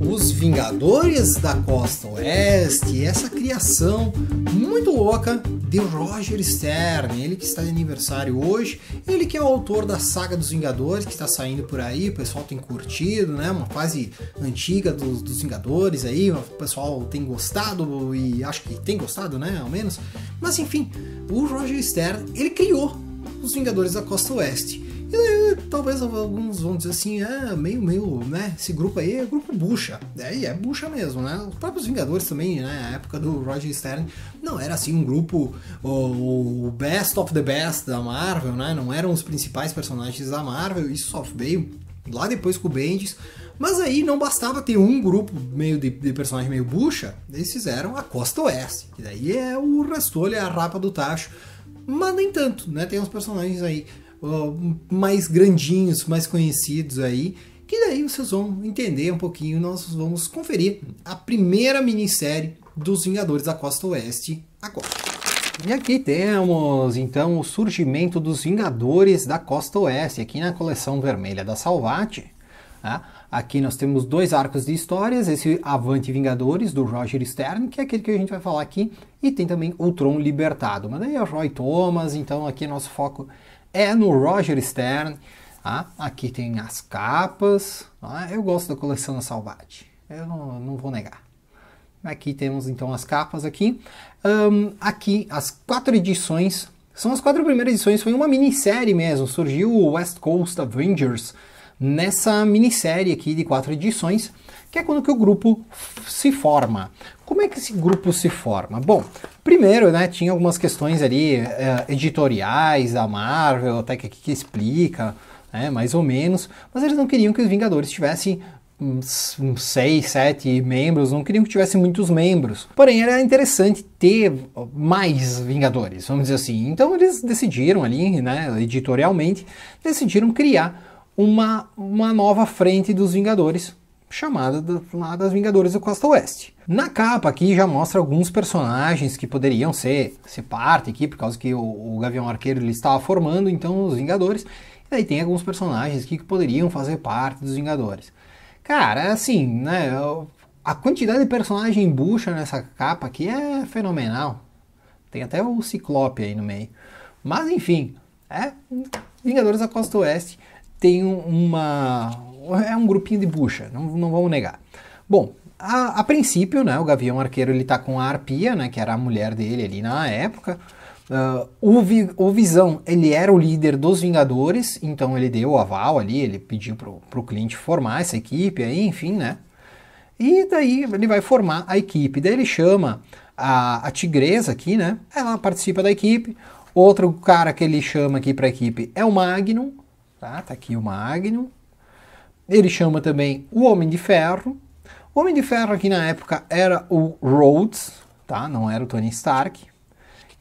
Os Vingadores da Costa Oeste, essa criação muito louca de Roger Stern, ele que está de aniversário hoje, ele que é o autor da saga dos Vingadores, que está saindo por aí, o pessoal tem curtido, né, uma fase antiga dos Vingadores aí, o pessoal tem gostado e acho que tem gostado, né, ao menos, mas enfim, o Roger Stern, ele criou os Vingadores da Costa Oeste. E daí, talvez alguns vão dizer assim, meio, né, esse grupo aí é grupo bucha. É bucha mesmo, né? Os próprios Vingadores também, né, na época do Roger Stern, não era assim um grupo, o best of the best da Marvel, né? Não eram os principais personagens da Marvel, isso só veio lá depois com o Bendis. Mas aí não bastava ter um grupo meio de personagem meio bucha, eles fizeram a Costa Oeste, que daí é o Restolho, é a rapa do tacho. Mas nem tanto, né? Tem uns personagens aí mais grandinhos, mais conhecidos aí, que daí vocês vão entender um pouquinho. Nós vamos conferir a primeira minissérie dos Vingadores da Costa Oeste agora. E aqui temos então o surgimento dos Vingadores da Costa Oeste, aqui na coleção vermelha da Salvat. Tá? Aqui nós temos dois arcos de histórias, esse Avante Vingadores, do Roger Stern, que é aquele que a gente vai falar aqui, e tem também o Tron Libertado, mas daí é o Roy Thomas, então aqui nosso foco é no Roger Stern. Tá? Aqui tem as capas, tá? Eu gosto da coleção da Salvat, eu não vou negar. Aqui temos então as capas aqui, aqui as 4 edições, são as 4 primeiras edições, foi uma minissérie mesmo, surgiu o West Coast Avengers, nessa minissérie aqui de 4 edições, que é quando que o grupo se forma. Como é que esse grupo se forma? Bom, primeiro, né, tinha algumas questões ali editoriais da Marvel, até que aqui explica, né, mais ou menos, mas eles não queriam que os Vingadores tivessem 6, 7 membros, não queriam que tivesse muitos membros. Porém, era interessante ter mais Vingadores, vamos dizer assim. Então eles decidiram ali, né, editorialmente, decidiram criar uma nova frente dos Vingadores, chamada das Vingadores da Costa Oeste. Na capa aqui já mostra alguns personagens que poderiam ser parte aqui, por causa que o Gavião Arqueiro ele estava formando, então, os Vingadores. E aí tem alguns personagens aqui que poderiam fazer parte dos Vingadores. Cara, assim, né, a quantidade de personagem bucha nessa capa aqui é fenomenal. Tem até o Ciclope aí no meio. Mas, enfim, Vingadores da Costa Oeste tem um grupinho de bucha, não vamos negar. Bom, a princípio, né, o Gavião Arqueiro ele tá com a Arpia, né, que era a mulher dele ali na época. O Visão, ele era o líder dos Vingadores, então ele deu o aval ali, ele pediu pro Clint formar essa equipe aí, enfim, né. E daí ele vai formar a equipe, daí ele chama a Tigresa aqui, né, ela participa da equipe. Outro cara que ele chama aqui pra equipe é o Magnum. Tá aqui o Magnum. Ele chama também o Homem de Ferro. O Homem de Ferro aqui na época era o Rhodes, tá? Não era o Tony Stark.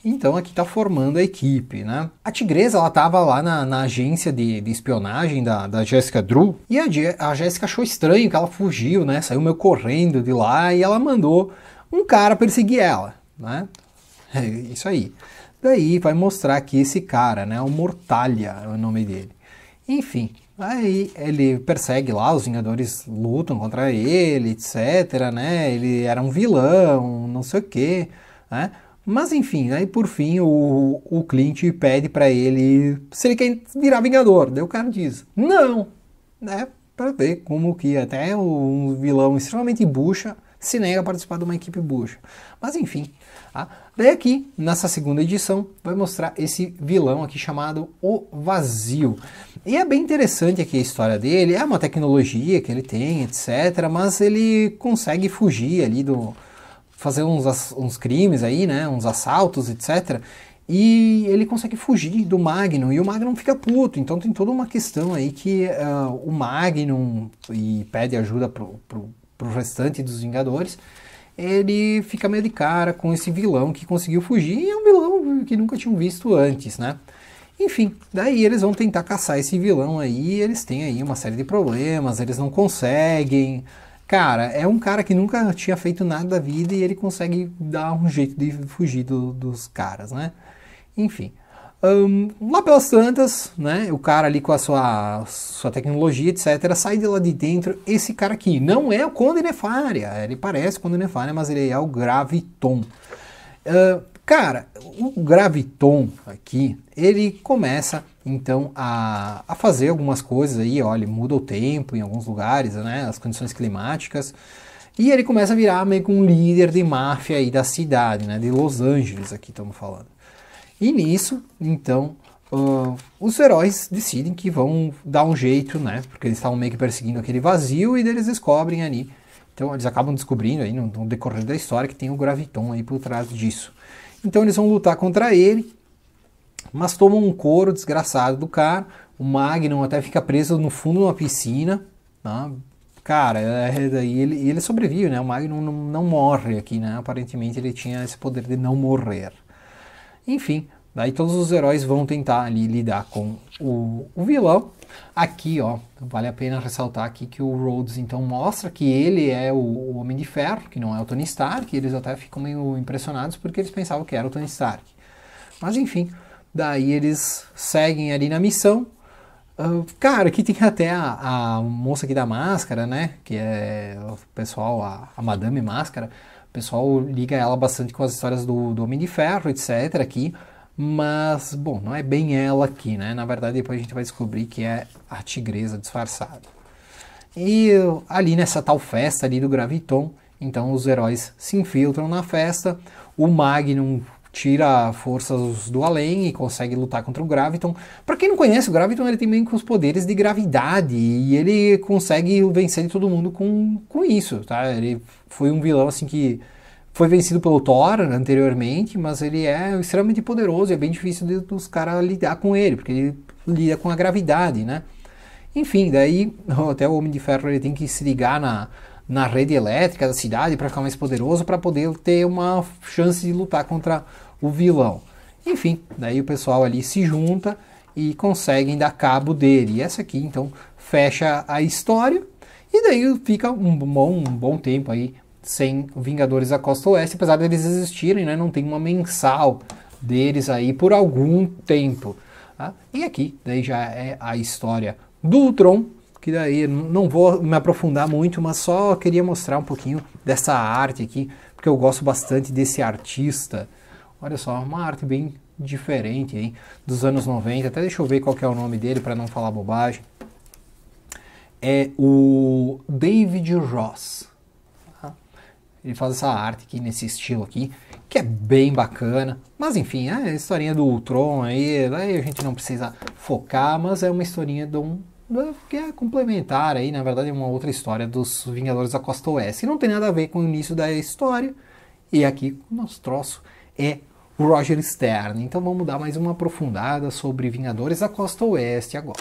Então aqui tá formando a equipe, né? A Tigresa, ela tava lá na agência de espionagem da Jessica Drew. E a Jessica achou estranho que ela fugiu, né? Saiu meio correndo de lá e ela mandou um cara perseguir ela, né? É isso aí. Daí vai mostrar aqui esse cara, né? O Mortalha é o nome dele. Enfim, aí ele persegue lá, os Vingadores lutam contra ele, etc, né, ele era um vilão, não sei o que, né, mas enfim, aí por fim o Clint pede pra ele se ele quer virar Vingador, daí o cara diz, não, né, pra ver como que até um vilão extremamente bucha se nega a participar de uma equipe bucha, mas enfim, tá? Daí aqui, nessa segunda edição, vai mostrar esse vilão aqui chamado O Vazio. E é bem interessante aqui a história dele, é uma tecnologia que ele tem, etc. Mas ele consegue fugir ali fazer uns crimes aí, né? Uns assaltos, etc. E ele consegue fugir do Magnum, e o Magnum fica puto. Então tem toda uma questão aí que o Magnum pede ajuda pro restante dos Vingadores. Ele fica meio de cara com esse vilão que conseguiu fugir, e é um vilão que nunca tinham visto antes, né? Enfim, daí eles vão tentar caçar esse vilão aí, eles têm aí uma série de problemas, eles não conseguem. Cara, é um cara que nunca tinha feito nada da vida e ele consegue dar um jeito de fugir dos caras, né? Enfim, Lá pelas tantas, né, o cara ali com a sua tecnologia, etc., sai de lá de dentro. Esse cara aqui não é o Conde Nefária, ele parece o Conde Nefária, mas ele é o Graviton. Cara, o Graviton aqui, ele começa então a fazer algumas coisas aí, olha, muda o tempo em alguns lugares, né, as condições climáticas, e ele começa a virar meio que um líder de máfia aí da cidade, né, de Los Angeles aqui estamos falando. E nisso, então, os heróis decidem que vão dar um jeito, né? Porque eles estavam meio que perseguindo aquele vazio e eles descobrem ali. Então eles acabam descobrindo aí no decorrer da história que tem o Graviton aí por trás disso. Então eles vão lutar contra ele, mas tomam um couro desgraçado do cara. O Magnum até fica preso no fundo de uma piscina, tá? Cara, daí ele sobrevive, né? O Magnum não morre aqui, né? Aparentemente ele tinha esse poder de não morrer. Enfim, daí todos os heróis vão tentar ali lidar com o vilão. Aqui, ó, vale a pena ressaltar aqui que o Rhodes então mostra que ele é o Homem de Ferro, que não é o Tony Stark, e eles até ficam meio impressionados porque eles pensavam que era o Tony Stark. Mas enfim, daí eles seguem ali na missão. Cara, aqui tem até a moça aqui da máscara, né, que é o pessoal, a Madame Máscara. O pessoal liga ela bastante com as histórias do Homem de Ferro, etc. aqui. Mas, bom, não é bem ela aqui, né? Na verdade, depois a gente vai descobrir que é a Tigresa disfarçada. E ali nessa tal festa ali do Graviton, então os heróis se infiltram na festa. O Magnum tira forças do além e consegue lutar contra o Graviton. Para quem não conhece, o Graviton ele tem meio que os poderes de gravidade e ele consegue vencer todo mundo com isso, tá? Ele foi um vilão assim que foi vencido pelo Thor anteriormente, mas ele é extremamente poderoso e é bem difícil dos caras lidar com ele, porque ele lida com a gravidade, né? Enfim, daí até o Homem de Ferro ele tem que se ligar na rede elétrica da cidade para ficar mais poderoso, para poder ter uma chance de lutar contra o vilão. Enfim, daí o pessoal ali se junta e conseguem dar cabo dele. E essa aqui então fecha a história e daí fica um bom tempo aí sem Vingadores da Costa Oeste, apesar deles existirem, né? Não tem uma mensal deles aí por algum tempo. Tá? E aqui daí já é a história do Ultron, que daí não vou me aprofundar muito, mas só queria mostrar um pouquinho dessa arte aqui, porque eu gosto bastante desse artista. Olha só, uma arte bem diferente aí, dos anos 90, até deixa eu ver qual que é o nome dele para não falar bobagem. É o David Ross. Tá? Ele faz essa arte aqui nesse estilo aqui, que é bem bacana, mas enfim, é a historinha do Ultron aí a gente não precisa focar, mas é uma historinha que é complementar aí, na verdade é uma outra história dos Vingadores da Costa Oeste, que não tem nada a ver com o início da história, e aqui o nosso troço é o Roger Stern. Então vamos dar mais uma aprofundada sobre Vingadores da Costa Oeste agora.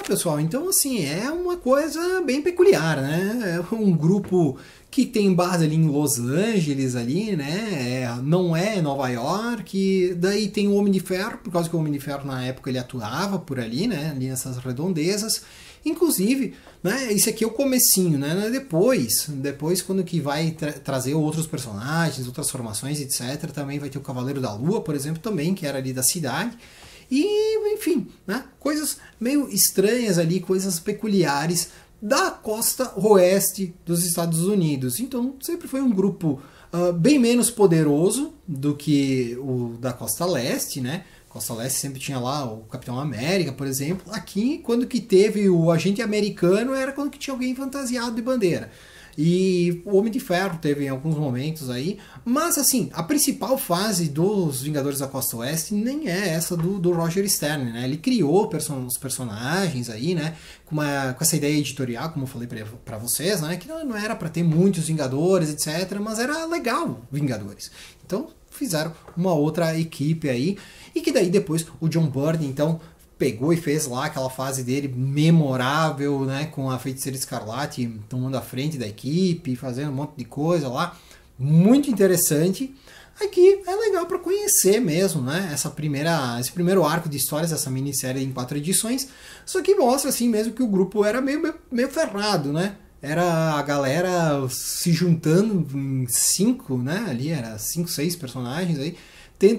Pessoal, então assim, é uma coisa bem peculiar, né? É um grupo que tem base ali em Los Angeles, ali, né? Não é Nova York, daí tem o Homem de Ferro, por causa que o Homem de Ferro na época ele atuava por ali, né? Ali nessas redondezas. Inclusive, né? Esse aqui é o comecinho, né? Depois quando que vai trazer outros personagens, outras formações, etc. Também vai ter o Cavaleiro da Lua, por exemplo, também, que era ali da cidade. E, enfim, né, coisas meio estranhas ali, coisas peculiares da costa oeste dos Estados Unidos. Então, sempre foi um grupo bem menos poderoso do que o da costa leste, né? Costa leste sempre tinha lá o Capitão América, por exemplo. Aqui, quando que teve o agente americano, era quando que tinha alguém fantasiado de bandeira. E o Homem de Ferro teve em alguns momentos aí, mas assim, a principal fase dos Vingadores da Costa Oeste nem é essa do Roger Stern, né? Ele criou os personagens aí, né? Com essa ideia editorial, como eu falei pra vocês, né? Que não era para ter muitos Vingadores, etc., mas era legal Vingadores. Então fizeram uma outra equipe aí, e que daí depois o John Byrne, então, pegou e fez lá aquela fase dele memorável, né, com a Feiticeira Escarlate tomando a frente da equipe, fazendo um monte de coisa lá, muito interessante. Aqui é legal para conhecer mesmo, né, esse primeiro arco de histórias, essa minissérie em 4 edições, só que mostra assim mesmo que o grupo era meio ferrado, né, era a galera se juntando em 5, né, ali era 5, 6 personagens aí,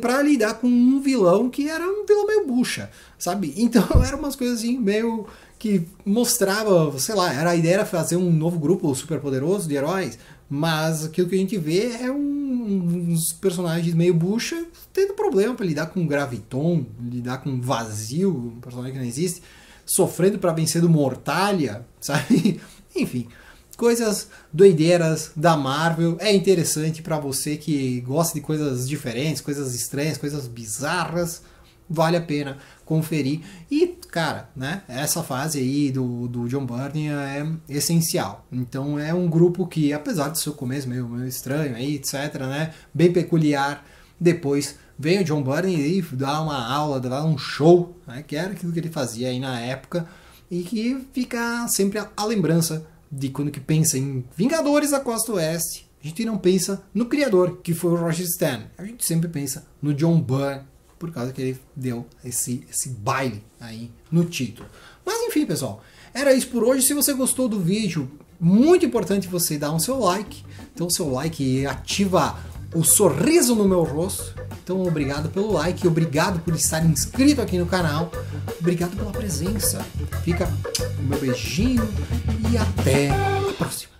pra lidar com um vilão que era um vilão meio bucha, sabe? Então eram umas coisas assim, meio que mostrava, sei lá, a ideia era fazer um novo grupo super poderoso de heróis, mas aquilo que a gente vê é uns personagens meio bucha tendo problema para lidar com Graviton, lidar com Vazio, um personagem que não existe, sofrendo para vencer do Mortalha, sabe? Enfim, coisas doideiras da Marvel. É interessante para você que gosta de coisas diferentes, coisas estranhas, coisas bizarras. Vale a pena conferir. E, cara, né, essa fase aí do John Byrne é essencial. Então é um grupo que, apesar do seu começo meio estranho aí, etc, né, bem peculiar, depois vem o John Byrne e dá uma aula, dá um show, né, que era aquilo que ele fazia aí na época, e que fica sempre a lembrança de quando que pensa em Vingadores da Costa Oeste, a gente não pensa no criador, que foi o Roger Stern. A gente sempre pensa no John Byrne, por causa que ele deu esse baile aí no título. Mas enfim, pessoal, era isso por hoje. Se você gostou do vídeo, muito importante você dar um seu like. Então, o seu like ativa o sorriso no meu rosto. Então, obrigado pelo like, obrigado por estar inscrito aqui no canal, obrigado pela presença. Fica o meu beijinho e até a próxima.